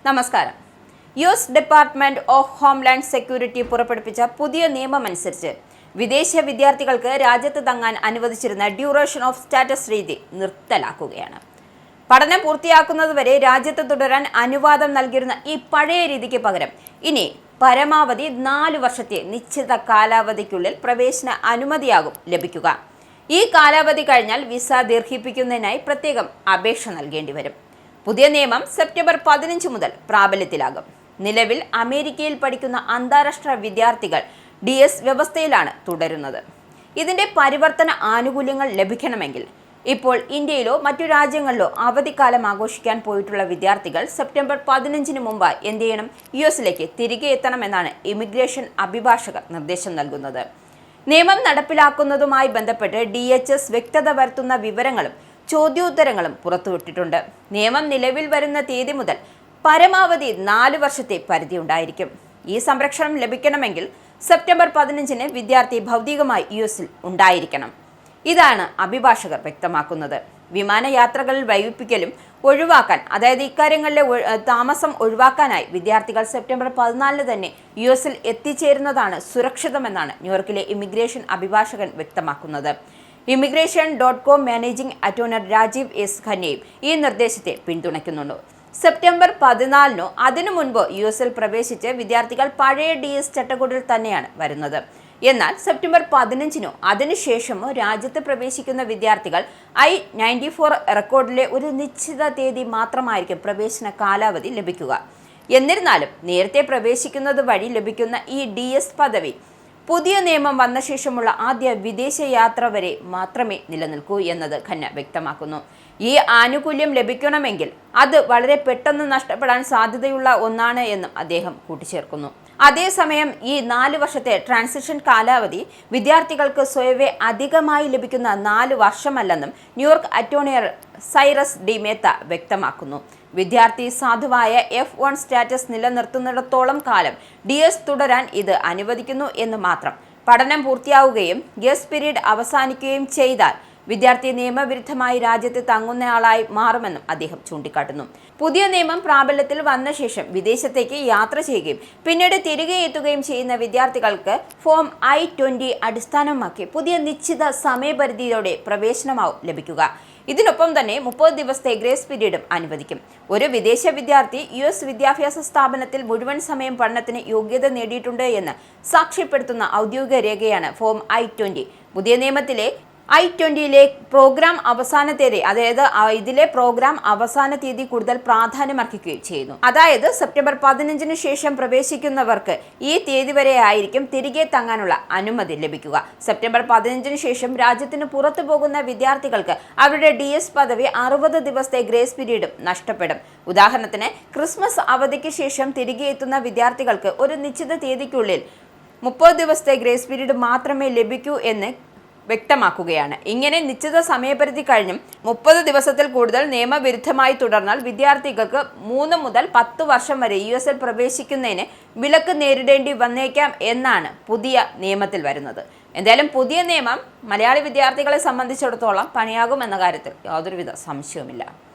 നമസ്കാരം. US. Department of homeland security പുറപ്പെടുവിച്ച പുതിയ നിയമമനുസരിച്ച് വിദേശ വിദ്യാർത്ഥികൾക്ക് രാജ്യത്ത് തങ്ങാൻ അനുവദിച്ചിരുന്ന ഡ്യൂറേഷൻ ഓഫ് സ്റ്റാറ്റസ് രീതി നിർത്തലാക്കുകയാണ്. പഠനം പൂർത്തിയാക്കുന്നതുവരെ രാജ്യത്ത് തുടരാൻ അനുവാദം നൽകിയിരുന്ന ഈ പഴയ രീതിക്ക് പകരം ഇനി പരമാവധി 4 വർഷത്തെ നിശ്ചിത കാലാവധിക്കുള്ളിൽ പ്രവേശന അനുമതിയാകും ലഭിക്കുക. ഈ കാലാവധി കഴിഞ്ഞാൽ വിസ ദീർഘിപ്പിക്കുന്നതിനായി പ്രത്യേകം അപേക്ഷ നൽകേണ്ടി വരും. പുതിയ നിയമം സെപ്റ്റംബർ 15 മുതൽ പ്രാബല്യത്തിലാകും. നിലവിൽ അമേരിക്കയിൽ പഠിക്കുന്ന അന്താരാഷ്ട്ര വിദ്യാർത്ഥികൾ DS വ്യവസ്ഥയിലാണ് തുടരുന്നത്. ഇതിന്റെ പരിവർത്തന ആനുകൂല്യങ്ങൾ ലഭിക്കണമെങ്കിൽ ഇപ്പോൾ ഇന്ത്യയിലോ മറ്റു രാജ്യങ്ങളിലോ അവധിക്കാലം ആഘോഷിക്കാൻ പോയിട്ടുള്ള വിദ്യാർത്ഥികൾ സെപ്റ്റംബർ 15 മുമ്പ് എന്ത് ചെയ്യണം? US തിരികെ എത്തണമെന്നാണ് ഇമിഗ്രേഷൻ അഭിഭാഷകർ നിർദ്ദേശം നൽകുന്നത്. നിയമം നടപ്പിലാക്കുന്നതുമായി ബന്ധപ്പെട്ട് DHS വ്യക്തത വരുത്തുന്ന വിവരങ്ങളും ചോദ്യോത്തരങ്ങളും പുറത്തുവിട്ടിട്ടുണ്ട്. നിയമം നിലവിൽ വരുന്ന തീയതി മുതൽ പരമാവധി 4 വർഷത്തെ പരിധി ഉണ്ടായിരിക്കും. ഈ സംരക്ഷണം ലഭിക്കണമെങ്കിൽ സെപ്റ്റംബർ 15 വിദ്യാർത്ഥി ഭൗതികമായി US ഉണ്ടായിരിക്കണം. ഇതാണ് അഭിഭാഷകർ വ്യക്തമാക്കുന്നത്. വിമാനയാത്രകളിൽ വൈകിപ്പിക്കലും ഒഴിവാക്കാൻ, അതായത് ഇക്കാര്യങ്ങളിലെ താമസം ഒഴിവാക്കാനായി വിദ്യാർത്ഥികൾ സെപ്റ്റംബർ 14 തന്നെ US എത്തിച്ചേരുന്നതാണ് സുരക്ഷിതമെന്നാണ് ന്യൂയോർക്കിലെ ഇമിഗ്രേഷൻ അഭിഭാഷകൻ വ്യക്തമാക്കുന്നത്. immigration.com managing attorney Rajeev S. ഖന്നയും ഈ നിർദ്ദേശത്തെ പിന്തുണയ്ക്കുന്നുണ്ട്. സെപ്റ്റംബർ 14 അതിനു മുൻപ് US പ്രവേശിച്ച് വിദ്യാർത്ഥികൾ പഴയ DS ചട്ടക്കൂടിൽ തന്നെയാണ് വരുന്നത്. എന്നാൽ സെപ്റ്റംബർ 15 അതിനുശേഷമോ രാജ്യത്ത് പ്രവേശിക്കുന്ന വിദ്യാർത്ഥികൾ I-94 റെക്കോർഡിലെ ഒരു നിശ്ചിത തീയതി മാത്രമായിരിക്കും പ്രവേശന കാലാവധി ലഭിക്കുക. എന്നിരുന്നാലും നേരത്തെ പ്രവേശിക്കുന്നത് വഴി ലഭിക്കുന്ന ഈ DS പദവി പുതിയ നിയമം വന്ന ശേഷമുള്ള ആദ്യ വിദേശ യാത്ര വരെ മാത്രമേ നിലനിൽക്കൂ എന്നത് ഖന്ന വ്യക്തമാക്കുന്നു. ഈ ആനുകൂല്യം ലഭിക്കണമെങ്കിൽ അത് വളരെ പെട്ടെന്ന് നഷ്ടപ്പെടാൻ സാധ്യതയുള്ള ഒന്നാണ് എന്നും അദ്ദേഹം കൂട്ടിച്ചേർക്കുന്നു. അതേസമയം ഈ 4 വർഷത്തെ ട്രാൻസിഷൻ കാലാവധി വിദ്യാർത്ഥികൾക്ക് സ്വയവേ അധികമായി ലഭിക്കുന്ന 4 വർഷമല്ലെന്നും New York attorney Cyrus D Mehta വ്യക്തമാക്കുന്നു. വിദ്യാർത്ഥി സാധുവായ F1 സ്റ്റാറ്റസ് നിലനിർത്തുന്നിടത്തോളം കാലം DS തുടരാൻ ഇത് അനുവദിക്കുന്നു എന്ന് മാത്രം. പഠനം പൂർത്തിയാവുകയും ഗസ്റ്റ് പീരീഡ് അവസാനിക്കുകയും ചെയ്താൽ വിദ്യാർത്ഥി നിയമവിരുദ്ധമായി രാജ്യത്ത് തങ്ങുന്നയാളായി മാറുമെന്നും അദ്ദേഹം ചൂണ്ടിക്കാട്ടുന്നു. പുതിയ നിയമം പ്രാബല്യത്തിൽ വന്ന ശേഷം വിദേശത്തേക്ക് യാത്ര ചെയ്യുകയും പിന്നീട് തിരികെ എത്തുകയും ചെയ്യുന്ന വിദ്യാർത്ഥികൾക്ക് ഫോം I-20 അടിസ്ഥാനമാക്കി പുതിയ നിശ്ചിത സമയപരിധിയോടെ പ്രവേശനമാവും ലഭിക്കുക. ഇതിനൊപ്പം തന്നെ 30 ദിവസത്തെ ഗ്രേസ് പീരീഡും അനുവദിക്കും. ഒരു വിദേശ വിദ്യാർത്ഥി US വിദ്യാഭ്യാസ സ്ഥാപനത്തിൽ മുഴുവൻ സമയം പഠനത്തിന് യോഗ്യത നേടിയിട്ടുണ്ട് എന്ന് സാക്ഷ്യപ്പെടുത്തുന്ന ഔദ്യോഗിക രേഖയാണ് ഫോം I-20. പുതിയ നിയമത്തിലെ I-20 പ്രോഗ്രാം അവസാന തീയതി, അതായത് ഇതിലെ പ്രോഗ്രാം അവസാന തീയതി കൂടുതൽ പ്രാധാന്യമർഹിക്കുകയും ചെയ്യുന്നു. അതായത് സെപ്റ്റംബർ 15 ശേഷം പ്രവേശിക്കുന്നവർക്ക് ഈ തീയതി വരെ ആയിരിക്കും തിരികെ തങ്ങാനുള്ള അനുമതി ലഭിക്കുക. സെപ്റ്റംബർ 15 ശേഷം രാജ്യത്തിന് പുറത്തു പോകുന്ന വിദ്യാർത്ഥികൾക്ക് അവരുടെ DS പദവി 60 ദിവസത്തെ ഗ്രേസ് പീരീഡും നഷ്ടപ്പെടും. ഉദാഹരണത്തിന് ക്രിസ്മസ് അവധിക്ക് ശേഷം തിരികെ എത്തുന്ന വിദ്യാർത്ഥികൾക്ക് ഒരു നിശ്ചിത തീയതിക്കുള്ളിൽ 30 ദിവസത്തെ ഗ്രേസ് പീരീഡ് മാത്രമേ ലഭിക്കൂ എന്ന് വ്യക്തമാക്കുകയാണ്. ഇങ്ങനെ നിശ്ചിത സമയപരിധി കഴിഞ്ഞും 30 ദിവസത്തിൽ കൂടുതൽ നിയമവിരുദ്ധമായി തുടർന്നാൽ വിദ്യാർത്ഥികൾക്ക് 3 മുതൽ 10 വർഷം വരെ US പ്രവേശിക്കുന്നതിന് വിലക്ക് നേരിടേണ്ടി വന്നേക്കാം എന്നാണ് പുതിയ നിയമത്തിൽ വരുന്നത്. എന്തായാലും പുതിയ നിയമം മലയാളി വിദ്യാർത്ഥികളെ സംബന്ധിച്ചിടത്തോളം പണിയാകുമെന്ന കാര്യത്തിൽ യാതൊരുവിധ സംശയവുമില്ല.